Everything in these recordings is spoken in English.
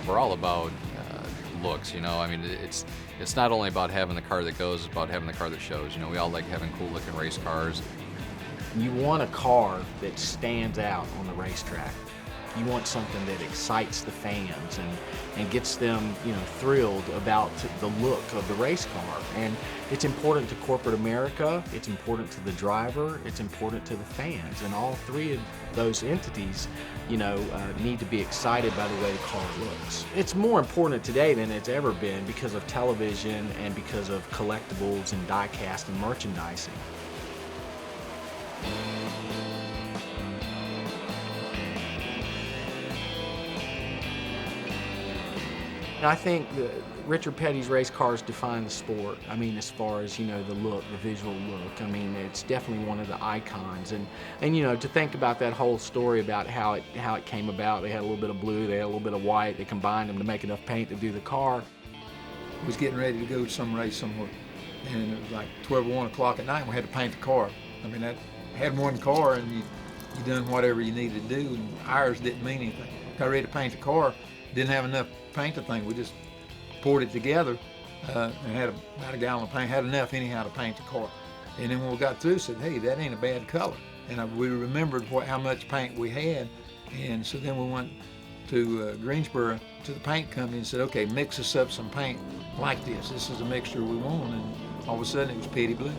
we're all about looks, you know. I mean, it's not only about having the car that goes, it's about having the car that shows. You know, we all like having cool looking race cars. You want a car that stands out on the racetrack. You want something that excites the fans and gets them, you know, thrilled about the look of the race car. And it's important to corporate America, it's important to the driver, it's important to the fans. And all three of those entities, you know, need to be excited by the way the car looks. It's more important today than it's ever been because of television and because of collectibles and die-cast and merchandising. I think Richard Petty's race cars define the sport. I mean, as far as, you know, the look, the visual look. I mean, it's definitely one of the icons. And you know, to think about that whole story about how it came about. They had a little bit of blue, they had a little bit of white. They combined them to make enough paint to do the car. We was getting ready to go to some race somewhere, and it was like 12 or 1 o'clock at night. And we had to paint the car. I mean, that had one car, and you done whatever you needed to do, and ours didn't mean anything. Got ready to paint the car. Didn't have enough paint the thing. We just poured it together and had about a gallon of paint. Had enough anyhow to paint the car. And then when we got through, said, "Hey, that ain't a bad color." And we remembered how much paint we had, and so then we went to Greensboro to the paint company and said, "Okay, mix us up some paint like this. This is a mixture we want." And all of a sudden, it was Petty Blue.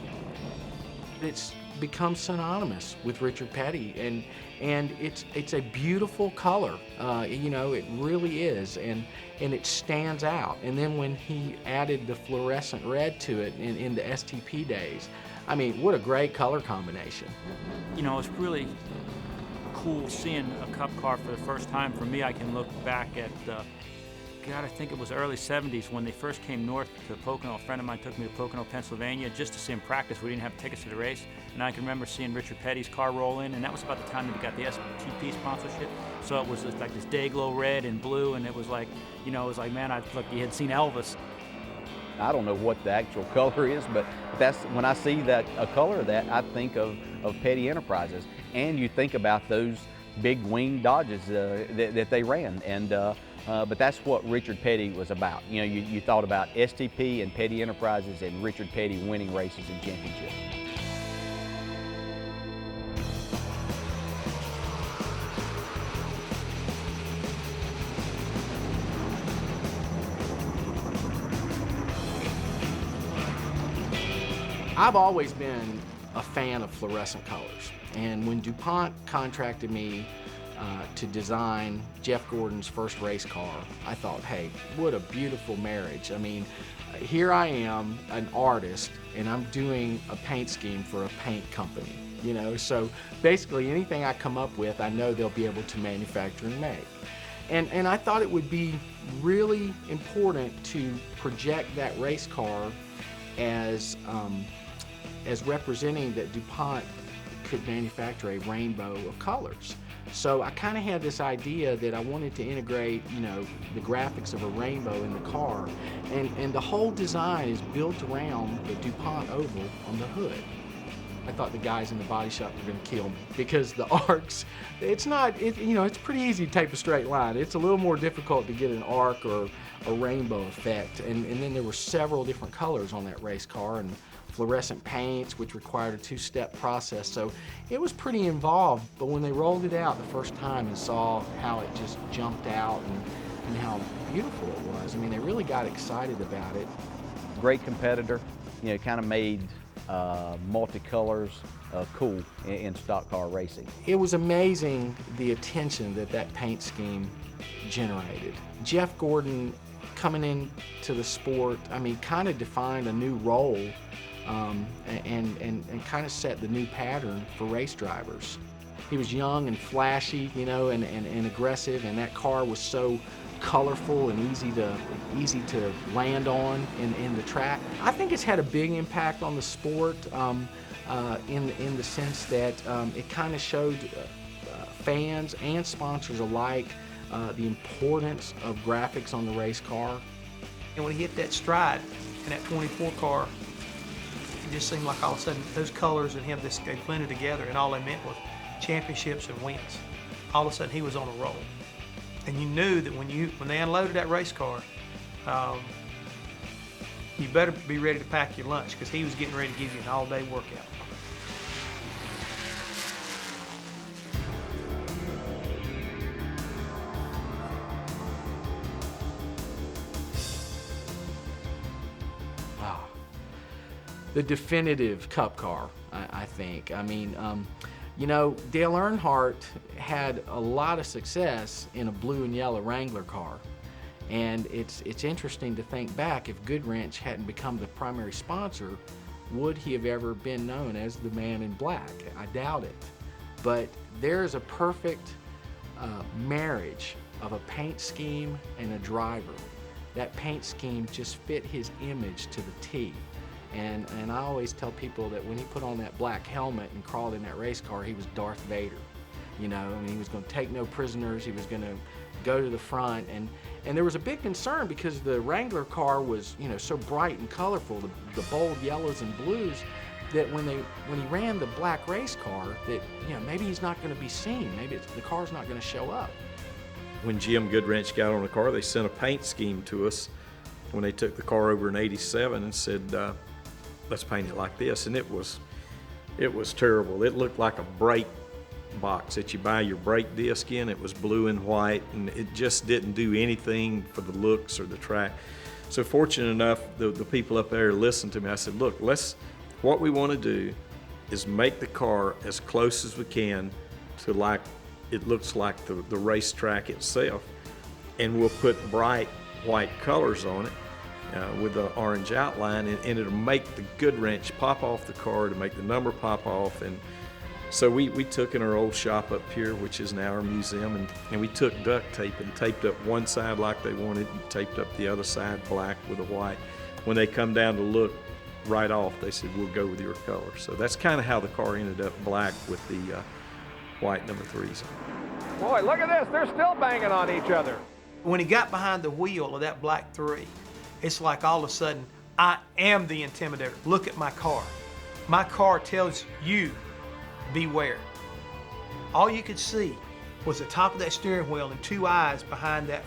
It's become synonymous with Richard Petty, and it's a beautiful color. You know, it really is, and it stands out. And then when he added the fluorescent red to it in the STP days, I mean, what a great color combination. You know, it's really cool seeing a Cup car for the first time. For me, I can look back at God, I think it was early 70s when they first came north to Pocono. A friend of mine took me to Pocono, Pennsylvania, just to see him practice. We didn't have tickets to the race. And I can remember seeing Richard Petty's car roll in, and that was about the time that he got the STP sponsorship. So it was just like this day glow red and blue, and it was like, you know, it was like, man, look, you had seen Elvis. I don't know what the actual color is, but that's when I see that a color of that, I think of Petty Enterprises. And you think about those big wing Dodges that they ran, and but that's what Richard Petty was about. You know, you thought about STP and Petty Enterprises and Richard Petty winning races and championships. I've always been a fan of fluorescent colors, and when DuPont contracted me to design Jeff Gordon's first race car, I thought, hey, what a beautiful marriage. I mean, here I am, an artist, and I'm doing a paint scheme for a paint company, you know? So basically anything I come up with, I know they'll be able to manufacture and make. And I thought it would be really important to project that race car as representing that DuPont could manufacture a rainbow of colors. So I kind of had this idea that I wanted to integrate, you know, the graphics of a rainbow in the car, and the whole design is built around the DuPont oval on the hood. I thought the guys in the body shop were going to kill me because the arcs, it's pretty easy to tape a straight line. It's a little more difficult to get an arc or a rainbow effect, and then there were several different colors on that race car, and fluorescent paints, which required a two-step process. So it was pretty involved, but when they rolled it out the first time and saw how it just jumped out and how beautiful it was, I mean, they really got excited about it. Great competitor, you know, kind of made multicolors cool in stock car racing. It was amazing the attention that paint scheme generated. Jeff Gordon coming into the sport, I mean, kind of defined a new role and kind of set the new pattern for race drivers. He was young and flashy, you know, and aggressive, and that car was so colorful and easy to land on in the track. I think it's had a big impact on the sport in the sense that it kind of showed fans and sponsors alike the importance of graphics on the race car. And when he hit that stride in that 24 car, it just seemed like all of a sudden those colors and him, they blended together, and all they meant was championships and wins. All of a sudden he was on a roll. And you knew that when they unloaded that race car, you better be ready to pack your lunch, because he was getting ready to give you an all-day workout. The definitive Cup car, I think. I mean, you know, Dale Earnhardt had a lot of success in a blue and yellow Wrangler car. And it's interesting to think back, if Goodwrench hadn't become the primary sponsor, would he have ever been known as the man in black? I doubt it. But there's a perfect marriage of a paint scheme and a driver. That paint scheme just fit his image to the T. And I always tell people that when he put on that black helmet and crawled in that race car, he was Darth Vader. You know, and he was going to take no prisoners. He was going to go to the front. And there was a big concern because the Wrangler car was, you know, so bright and colorful, the bold yellows and blues, that when he ran the black race car, that, you know, maybe he's not going to be seen. Maybe the car's not going to show up. When Jim Goodwrench got on the car, they sent a paint scheme to us when they took the car over in '87 and said, let's paint it like this. And it was terrible. It looked like a brake box that you buy your brake disc in. It was blue and white, and it just didn't do anything for the looks or the track. So fortunate enough, the people up there listened to me. I said, look, what we want to do is make the car as close as we can to like it looks like the racetrack itself, and we'll put bright white colors on it with the orange outline, and it'll make the Goodwrench pop off the car, to make the number pop off. And so we took in our old shop up here, which is now our museum, and we took duct tape and taped up one side like they wanted, and taped up the other side black with a white. When they come down to look right off, they said, we'll go with your color. So that's kind of how the car ended up black with the white number 3s. Boy, look at this. They're still banging on each other. When he got behind the wheel of that black 3, it's like all of a sudden, I am the intimidator. Look at my car. My car tells you, beware. All you could see was the top of that steering wheel and 2 eyes behind that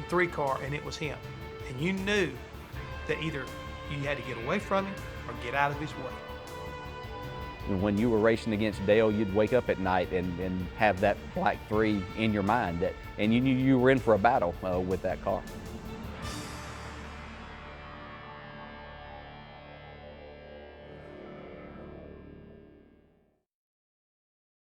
3 car, and it was him. And you knew that either you had to get away from him or get out of his way. When you were racing against Dale, you'd wake up at night and have that black 3 in your mind, and you knew you were in for a battle with that car.